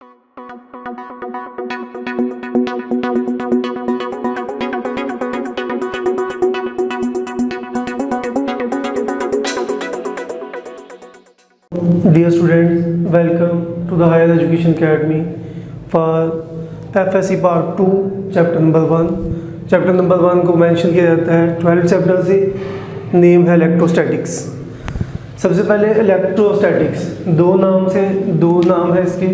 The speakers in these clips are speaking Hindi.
Dear students, welcome to the Higher Education Academy for FSC Part 2, Chapter Number 1. Chapter Number 1 को मेंशन किया जाता है 12th चैप्टर से, नेम है इलेक्ट्रोस्टैटिक्स। सबसे पहले इलेक्ट्रोस्टैटिक्स, दो नाम है इसके,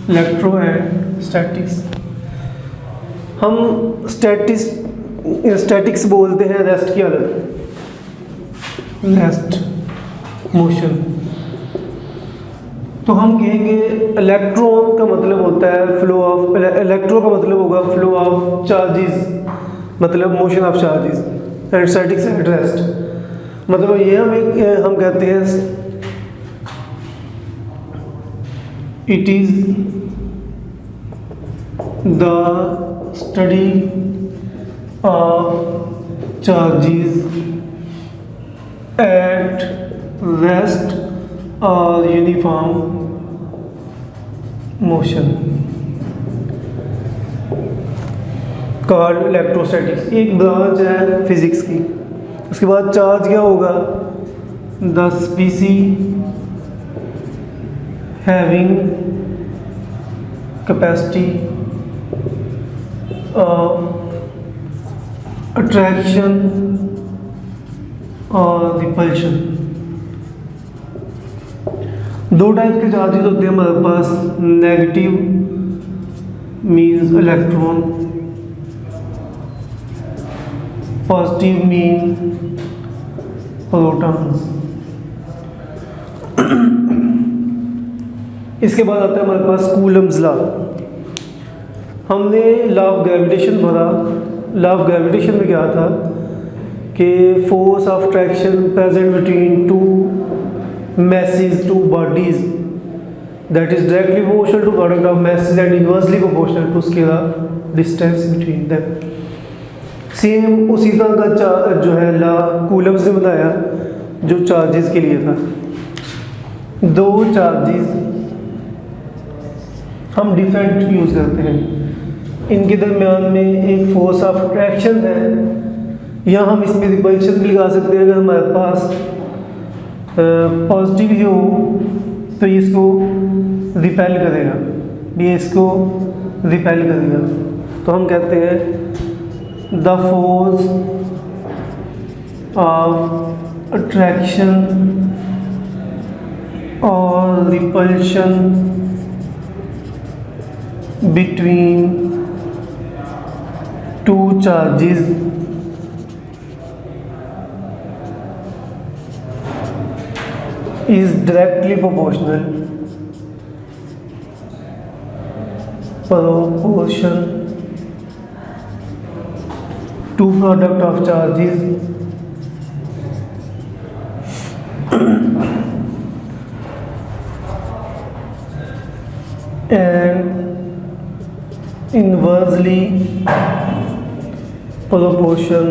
इलेक्ट्रो एंड स्टैटिक्स। हम स्टैटिक्स बोलते हैं रेस्ट की अलग, रेस्ट मोशन। तो हम कहेंगे इलेक्ट्रॉन का मतलब होता है फ्लो ऑफ, इलेक्ट्रो का मतलब होगा फ्लो ऑफ चार्जेस, मतलब motion of charges, and statics at rest. मतलब ये हम कहते हैं it is the study of charges at rest और यूनिफॉर्म मोशन कॉल्ड इलेक्ट्रोस्टैटिक्स। एक ब्रांच है फिजिक्स की। उसके बाद चार्ज क्या होगा, the species having capacity of attraction और रिपल्शन। दो टाइप के चार्जेस होते हैं हमारे पास, negative means electron, positive mean protons. इसके बाद आता है हमारे पास कूलम्स लॉ। हमने लॉ ऑफ ग्रेविटेशन पढ़ा। लॉ ऑफ ग्रेविटेशन में क्या था कि force of attraction present between two masses, two bodies, that is directly proportional to product of masses and inversely proportional to scale of distance between them। Same उसी तरह का जो है लॉ कूलम्स ने बनाया, जो चार्जेस के लिए था। दो चार्जेस हम डिफरेंट यूज़ करते हैं, इनके दरमियान में एक फोर्स ऑफ अट्रैक्शन है, या हम इसमें रिपल्शन भी लगा सकते हैं। अगर हमारे पास पॉजिटिव ही हो तो इसको रिपेल करेगा, ये इसको रिपेल करेगा। तो हम कहते हैं द फोर्स ऑफ अट्रैक्शन और repulsion between two charges is directly proportion to product of charges and inversely proportion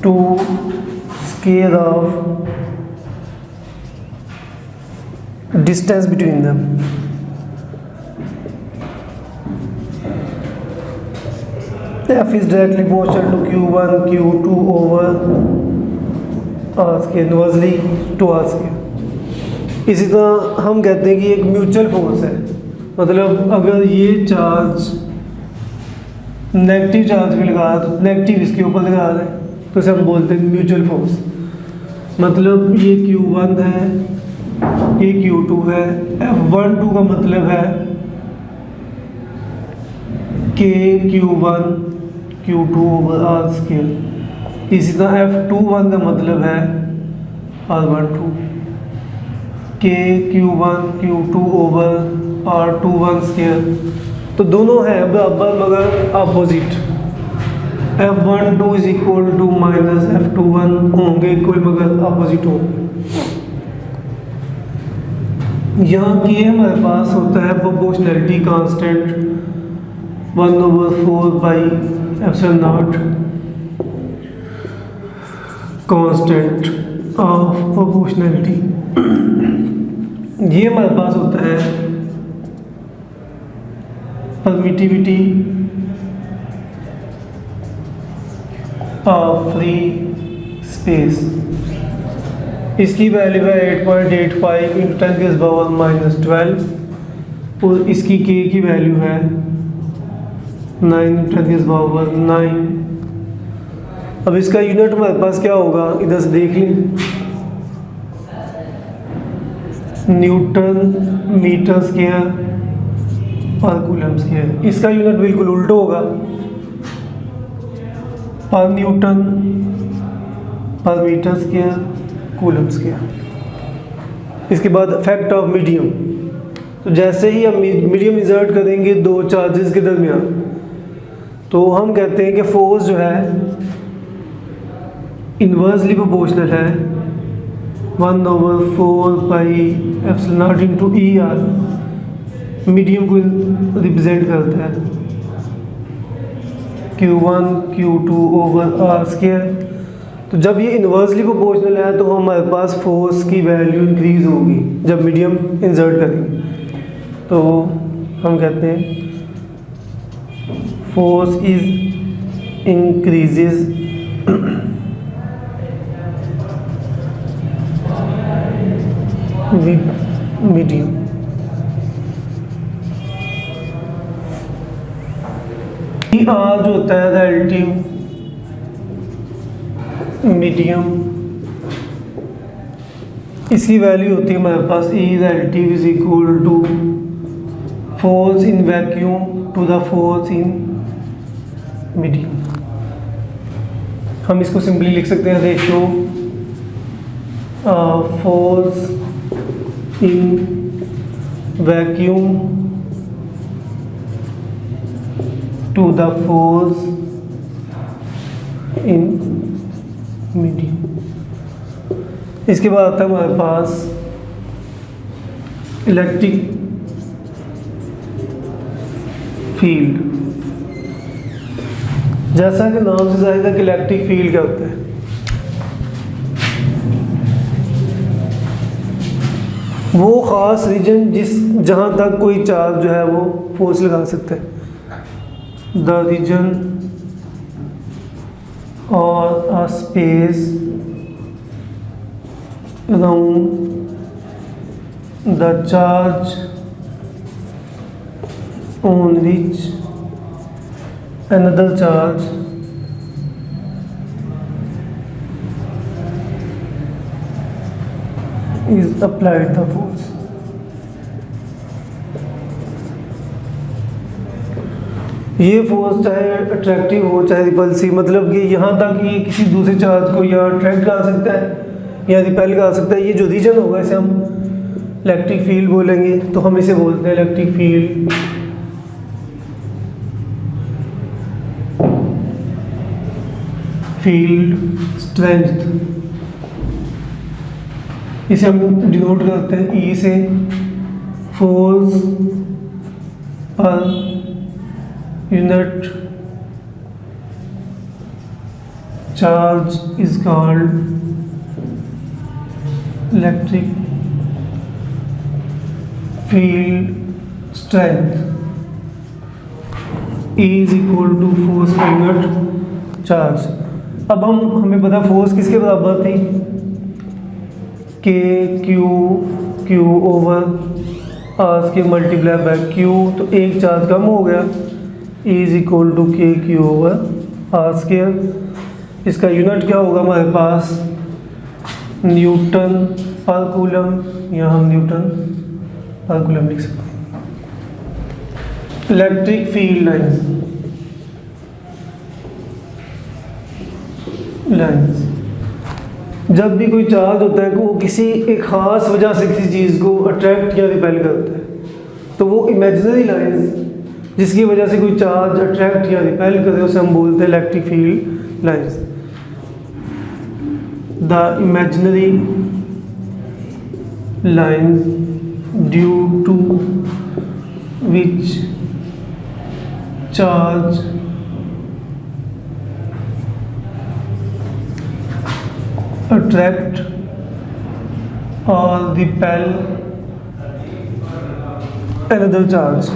to scale of distance between them। F is directly proportional to Q1 Q2 over R square, inversely to R square। इसी तरह हम कहते हैं कि एक म्यूचुअल फोर्स है, मतलब अगर ये चार्ज नेगेटिव चार्ज भी लगा रहा है तो नेगेटिव इसके ऊपर लगा रहा है, तो इसे हम बोलते हैं म्यूचुअल फोर्स। मतलब ये Q1 है, ये Q2 है। F12 का मतलब है कि Q1 Q2 over R square. इसी तरह F21 का मतलब है R12 के Q1 Q2 over R21 square. तो दोनों हैं बराबर मगर opposite. F12 is equal to minus F21 होंगे इक्वल मगर अपोजिट होंगे। यहाँ की हमारे पास होता है proportionality constant 1/4 by epsilon not constant of proportionality. ये हमारे पास होता है परमिटिविटी ऑफ फ्री स्पेस। इसकी वैल्यू है 8.85 इंटू 10⁻⁻12 और इसकी के की वैल्यू है 9 10⁻⁹। अब इसका यूनिट हमारे पास क्या होगा, इधर से देख लें, न्यूटन मीटर स्क्वायर पर कूलम स्क्वायर। इसका यूनिट बिल्कुल उल्टा होगा, पर न्यूटन पर मीटर स्क्वायर कूलम स्क्वायर। इसके बाद इफेक्ट ऑफ मीडियम। तो जैसे ही हम मीडियम इंसर्ट करेंगे दो चार्जेस के दरमियान, तो हम कहते हैं कि फोर्स जो है इन्वर्सली प्रोपोर्शनल है 1/4 pi epsilon not into ER। Medium को रिप्रेजेंट करता है Q1 Q2 over R square. तो जब ये इन्वर्सली प्रोपोर्शनल है तो हमारे पास फोर्स की वैल्यू इंक्रीज होगी जब मीडियम इंसर्ट करेंगे। तो हम कहते हैं force is increases with medium. R जो होता है रिलेटिव मीडियम, इसकी वैल्यू होती है हमारे पास E relative is equal to force in vacuum to the force in medium. हम इसको सिंपली लिख सकते हैं ratio force in vacuum to the force in medium. इसके बाद आता है हमारे पास इलेक्ट्रिक फील्ड। जैसा कि नाम से जाएगा कि इलेक्ट्रिक फील्ड क्या होता है, वो ख़ास रीजन जहाँ तक कोई चार्ज जो है वो फोर्स लगा सकता है। द रीजन और a space around the charge on which another charge is applied the force। ये फोर्स चाहे अट्रैक्टिव हो चाहे रिपल्सिव, मतलब कि यहाँ तक ये किसी दूसरे चार्ज को या अट्रैक्ट कर सकता है या रिपेल कर सकता है। ये जो रीजन होगा इसे हम इलेक्ट्रिक फील्ड बोलेंगे। तो हम इसे बोलते हैं इलेक्ट्रिक फील्ड स्ट्रेंथ। इसे हम डिनोट करते हैं E से, फोर्स पर unit charge is called electric field strength. E is equal to force पर यूनिट चार्ज। अब हमें पता फोर्स किसके बराबर थी, Q ओवर R के मल्टीप्लाई बाय Q। तो एक चार्ज कम हो गया, E is equal to KQ over R square. इसका यूनिट क्या होगा हमारे पास, न्यूटन पर कूलम, या हम न्यूटन पर कूलम लिख सकते हैं। इलेक्ट्रिक फील्ड लाइंस, जब भी कोई चार्ज होता है वो किसी एक ख़ास वजह से किसी चीज़ को अट्रैक्ट या रिपेल करता है, तो वो इमेजिनरी लाइंस जिसकी वजह से कोई चार्ज अट्रैक्ट या रिपेल करे उसे हम बोलते हैं electric field lines. The imaginary lines due to which charge attract or repel another charge.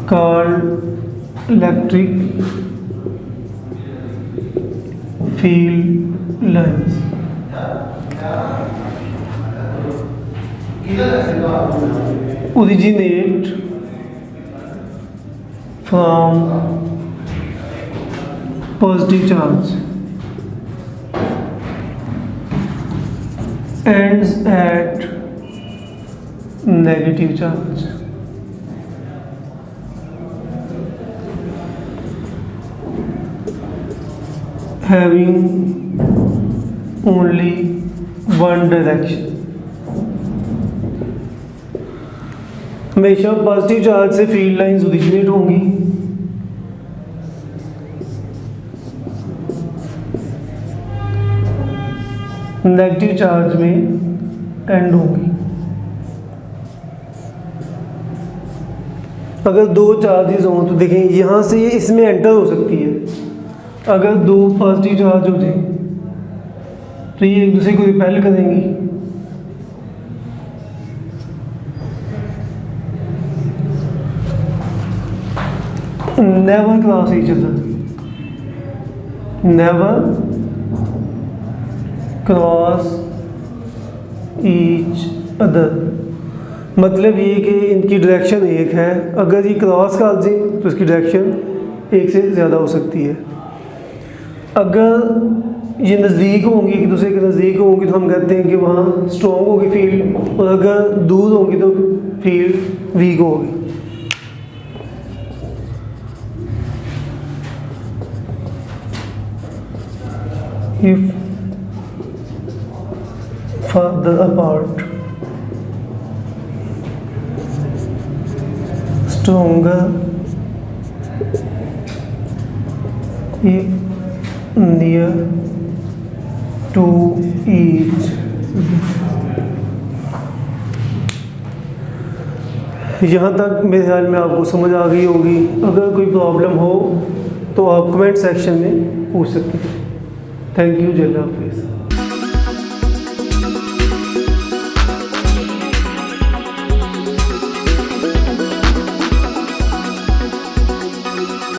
Called electric field lines. Originate from positive charge, ends at negative charge. Having only one direction. हमेशा पॉजिटिव चार्ज से फील्ड लाइंस ओरिजिनेट होंगी, नेगेटिव चार्ज में एंड होंगी। अगर दो चार्जेस हों तो देखें यहाँ से ये इसमें एंटर हो सकती है। अगर दो पॉजिटिव चार्ज हो जाए तो ये एक दूसरे को रिपेल करेंगी। Never cross each other, never cross each other, मतलब ये कि इनकी डायरेक्शन एक है। अगर ये क्रॉस कर दें तो इसकी डायरेक्शन एक से ज़्यादा हो सकती है। अगर ये नज़दीक होंगी, एक दूसरे के नज़दीक होंगी, तो हम कहते हैं कि वहाँ स्ट्रॉन्ग होगी फील्ड, और अगर दूर होंगी तो फील्ड वीक होगी। If further apart, stronger if near to each। यहाँ तक मेरे ख्याल में आपको समझ आ गई होगी। अगर कोई प्रॉब्लम हो तो आप कमेंट सेक्शन में पूछ सकते हैं। Thank you. जय हिंद।